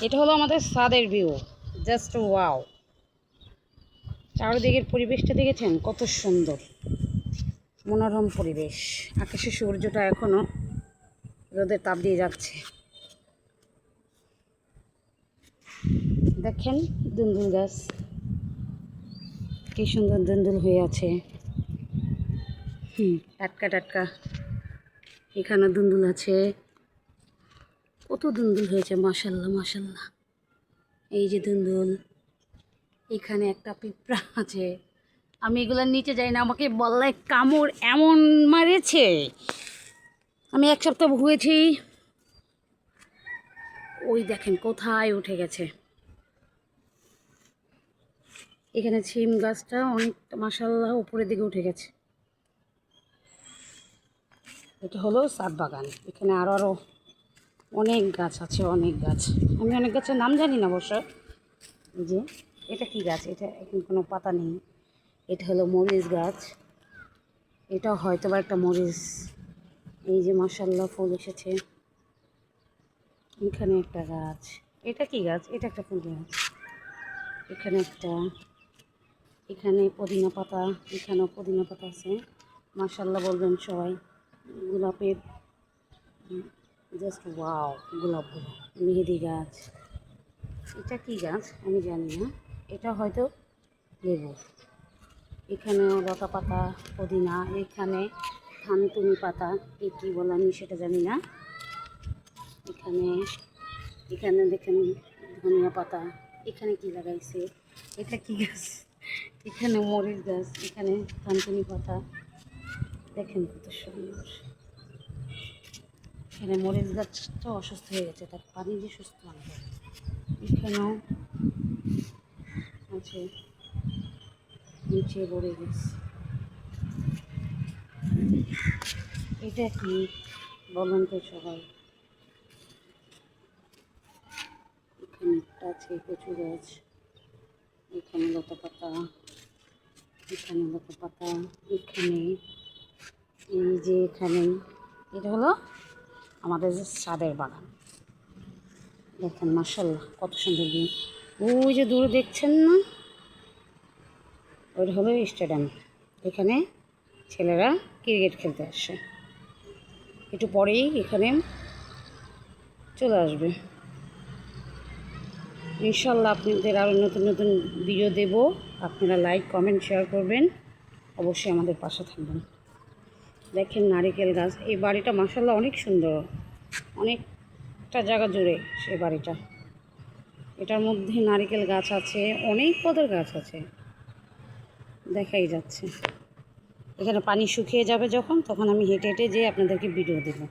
এটা হলো আমাদের ছাদের ভিউ। Just wow! চারিদিকের পরিবেশটা দেখেছেন কত সুন্দর, মনোরম পরিবেশ। আকাশে সূর্যটা এখনো রোদের তাপ দিয়ে যাচ্ছে। দেখেন দুন্দুল গাছ কি সুন্দর দুন্দুল হয়ে আছে। টাটকা টাটকা এখানে দুন্দুল আছে, কত দুন্দুল হয়েছে। মাশাল্লাহ মাশাল্লাহ। এই যে দুন্দুল, এখানে একটা পিঁপড়া আছে। আমি এগুলোর নিচে যাই না, আমাকে বল্লায় কামড় এমন মারেছে। আমি এক সপ্তাহ ভুগেছি। ওই দেখেন কোথায় উঠে গেছে। এখানে সিম গাছটা অনেকটা মাশাল্লাহ উপরের দিকে উঠে গেছে। এটা হলো ছাদ বাগান। এখানে আরও অনেক গাছ আছে, অনেক গাছ। আমি অনেক গাছের নাম জানি না অবশ্য। এই যে এটা কি গাছ, এটা এখন কোনো পাতা নেই। এটা হলো মরিচ গাছ। এটা হয়তো বা একটা মরিচ। এই যে মাশাল্লাহ ফুল এসেছে। এখানে একটা গাছ। এটা কি গাছ? এটা একটা ফুল গাছ। এখানে একটা, এখানে পুদিনা পাতা, এখানেও পুদিনা পাতা আছে। মাশাল্লাহ বলবেন সবাই। গোলাপের জাস্ট ওয়াও! গোলাপগুলো, মেহেদি গাছ। এটা কি গাছ আমি জানি না, এটা হয়তো লেবু। এখানেও লতা পাতা, পুদিনা। এখানে থানতুনি পাতা, কী বলে আমি সেটা জানি না। এখানে এখানে দেখেন ধনিয়া পাতা। এখানে কি লাগাইছে, এটা কি গাছ? এখানে মরিচ গাছ, এখানে থানতুনি পাতা। দেখেন কত সুন্দর। এখানে মরিচ গাছটা অসুস্থ হয়ে গেছে, তার পানি দিয়ে সুস্থ হবে। এখানেও আছে, নিচে পড়ে গেছে। এটা কি বলুন তো সবাই? এখানে একটা আছে কচু গাছ। এখানে লতা পাতা, এখানে লতা পাতা। এখানে এই যে এখানে, এটা হলো আমাদের যে ছাদের বাগান। দেখেন মাশাল্লাহ কত সুন্দর ভিউ। ওই যে দূরে দেখছেন না, ওইটা হলো স্টেডিয়াম। এখানে ছেলেরা ক্রিকেট খেলতে আসে। একটু পরেই এখানে চলে আসবে ইনশাল্লাহ। আপনাদের আরও নতুন নতুন ভিডিও দেব। আপনারা লাইক কমেন্ট শেয়ার করবেন, অবশ্যই আমাদের পাশে থাকবেন। দেখেন নারিকেল গাছ। এই বাড়িটা মাশাল্লাহ অনেক সুন্দর, অনেকটা জায়গা জুড়ে সেই বাড়িটা। এটার মধ্যে নারিকেল গাছ আছে, অনেক পদের গাছ আছে, দেখাই যাচ্ছে। এখানে পানি শুকিয়ে যাবে যখন, তখন আমি হেঁটে হেঁটে যেয়ে আপনাদেরকে ভিডিও দেবো।